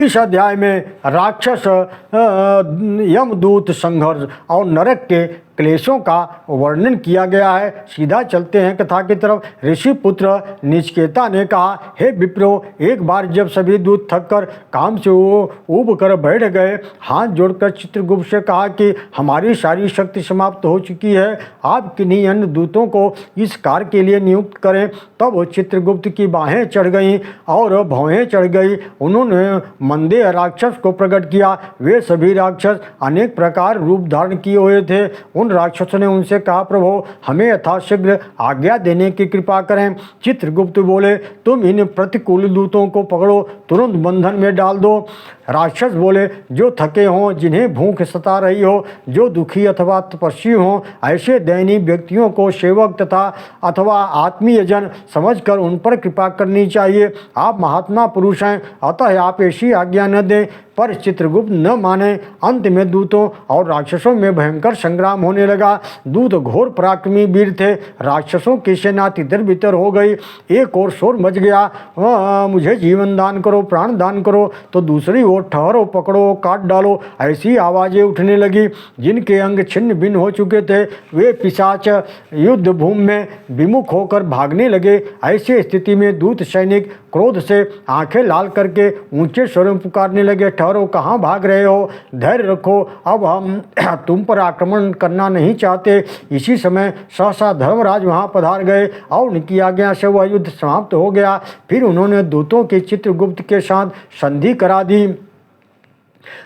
इस अध्याय में राक्षस यमदूत संघर्ष और नरक के क्लेशों का वर्णन किया गया है। सीधा चलते हैं कथा की तरफ। ऋषि पुत्र निचकेता ने कहा, हे विप्रो, एक बार जब सभी दूत थककर काम से ऊब कर बैठ गए, हाथ जोड़कर चित्रगुप्त से कहा कि हमारी सारी शक्ति समाप्त हो चुकी है, आप किन्हीं अन्य दूतों को इस कार्य के लिए नियुक्त करें। तब चित्रगुप्त की बाहें चढ़ गईं और भौहें चढ़ गई। उन्होंने मंदेय राक्षस को प्रकट किया। वे सभी राक्षस अनेक प्रकार रूप धारण किए हुए थे। उन राक्षसों ने उनसे कहा, प्रभु, हमें यथाशीघ्र आज्ञा देने की कृपा करें। चित्रगुप्त बोले, तुम इन प्रतिकूल दूतों को पकड़ो, तुरंत बंधन में डाल दो। राक्षस बोले, जो थके हों, जिन्हें भूख सता रही हो, जो दुखी अथवा तपस्वी हों, ऐसे दयनीय व्यक्तियों को सेवक तथा अथवा आत्मीय जन समझकर उन पर कृपा करनी चाहिए। आप महात्मा पुरुष हैं, अतः आप ऐसी आज्ञा न दें। पर चित्रगुप्त न माने। अंत में दूतों और राक्षसों में भयंकर संग्राम होने लगा। दूत घोर पराक्रमी वीर थे। राक्षसों की सेना तितर बितर हो गई। एक ओर शोर मच गया, मुझे जीवन दान करो, प्राण दान करो, तो दूसरी ओर ठहरो, पकड़ो, काट डालो, ऐसी आवाज़ें उठने लगी। जिनके अंग छिन्न भिन्न हो चुके थे, वे पिशाच युद्ध भूमि में विमुख होकर भागने लगे। ऐसी स्थिति में दूत सैनिक क्रोध से आंखें लाल करके ऊंचे स्वर में पुकारने लगे, ठहरो, कहाँ भाग रहे हो, धैर्य रखो, अब हम तुम पर आक्रमण करना नहीं चाहते। इसी समय सहसा धर्मराज वहाँ पधार गए और उनकी आज्ञा से वह युद्ध समाप्त हो गया। फिर उन्होंने दूतों की चित्रगुप्त के साथ संधि करा दी।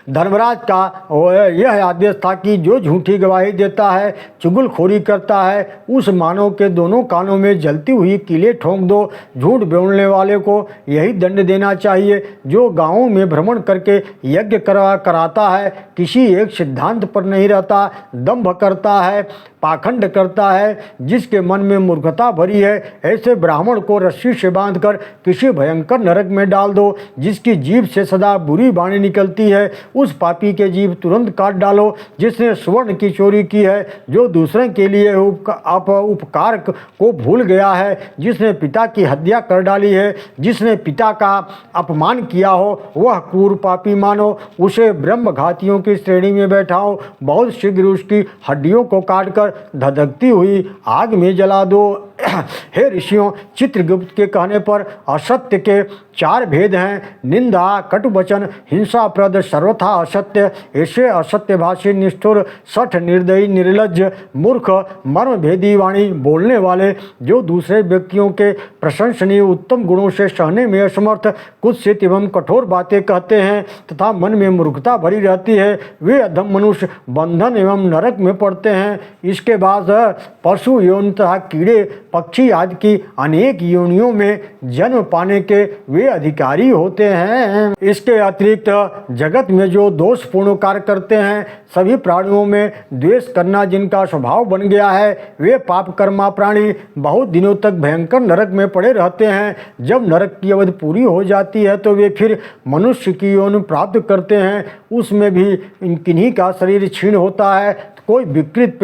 धर्मराज का यह आदेश था कि जो झूठी गवाही देता है, चुगलखोरी करता है, उस मानव के दोनों कानों में जलती हुई कीलें ठोंक दो। झूठ बोलने वाले को यही दंड देना चाहिए। जो गांवों में भ्रमण करके यज्ञ कराता है, किसी एक सिद्धांत पर नहीं रहता, दंभ करता है, पाखंड करता है, जिसके मन में मूर्खता भरी है, ऐसे ब्राह्मण को रस्सी से बांधकर किसी भयंकर नरक में डाल दो। जिसकी जीभ से सदा बुरी वाणी निकलती है, उस पापी के जीभ तुरंत काट डालो। जिसने स्वर्ण की चोरी की है, जो दूसरे के लिए उपकार को भूल गया है, जिसने पिता की हत्या कर डाली है, जिसने पिता का अपमान किया हो, वह क्रूर पापी मानो, उसे ब्रह्मघातियों की श्रेणी में बैठाओ। बहुत शीघ्र उसकी हड्डियों को काटकर धधकती हुई आग में जला दो। हे ऋषियों, चित्रगुप्त के कहने पर असत्य के 4 भेद हैं, निंदा, कटुवचन, हिंसाप्रद, सर्वथा असत्य। ऐसे असत्यभाषी, निष्ठुर, सठ, निर्दयी, निर्लज्ज, मूर्ख, मर्मभेदी वाणी बोलने वाले, जो दूसरे व्यक्तियों के प्रशंसनीय उत्तम गुणों से सहने में असमर्थ, कुत्सित एवं कठोर बातें कहते हैं तथा मन में मूर्खता भरी रहती है, वे अधम मनुष्य बंधन एवं नरक में पड़ते हैं। इसके बाद पशु यौन तथा कीड़े पक्षी आदि की अनेक योनियों में जन्म पाने के वे अधिकारी होते हैं। इसके अतिरिक्त जगत में जो दोषपूर्ण कार्य करते हैं, सभी प्राणियों में द्वेष करना जिनका स्वभाव बन गया है, वे पाप कर्मा प्राणी बहुत दिनों तक भयंकर नरक में पड़े रहते हैं। जब नरक की अवधि पूरी हो जाती है तो वे फिर मनुष्य की योनि प्राप्त करते हैं। उसमें भी किन्हीं का शरीर क्षीण होता है, कोई विकृत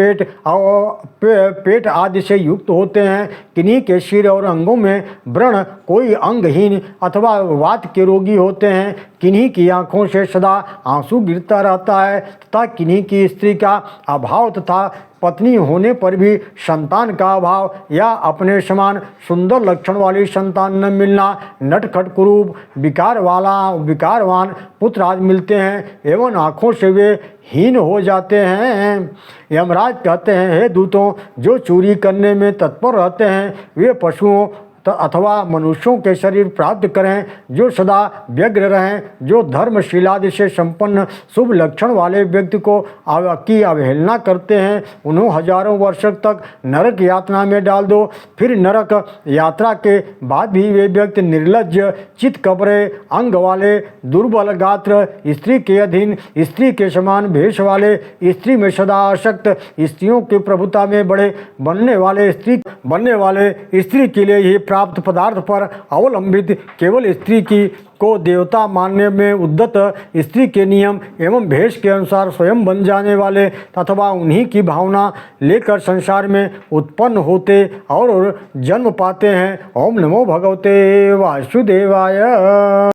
पेट आदि से युक्त होते हैं, किन्हीं के सिर और अंगों में व्रण, कोई अंगहीन अथवा वात के रोगी होते हैं, किन्हीं की आंखों से सदा आंसू गिरता रहता है तथा किन्हीं की स्त्री का अभाव तथा पत्नी होने पर भी संतान का अभाव या अपने समान सुंदर लक्षण वाली संतान न मिलना, नटखट कुरूप विकारवान पुत्र आदि मिलते हैं एवं आँखों से वे हीन हो जाते हैं। यमराज कहते हैं, हे दूतों, जो चोरी करने में तत्पर रहते हैं, वे पशुओं अथवा मनुष्यों के शरीर प्राप्त करें, जो सदा व्यग्र रहें, जो धर्मशीलादि से संपन्न शुभ लक्षण वाले व्यक्ति को की अवहेलना करते हैं, उन्हें हजारों वर्ष तक नरक यातना में डाल दो। फिर नरक यात्रा के बाद भी वे व्यक्ति निर्लज्ज, चित्कबरे, अंग वाले, दुर्बल गात्र, स्त्री के अधीन, स्त्री के समान भेष वाले, स्त्री में सदा आसक्त, स्त्रियों की प्रभुता में बनने वाले स्त्री के लिए ही प्राप्त पदार्थ पर अवलंबित, केवल स्त्री की को देवता मानने में उद्यत, स्त्री के नियम एवं भेष के अनुसार स्वयं बन जाने वाले अथवा उन्हीं की भावना लेकर संसार में उत्पन्न होते और जन्म पाते हैं। ओम नमो भगवते वासुदेवाय।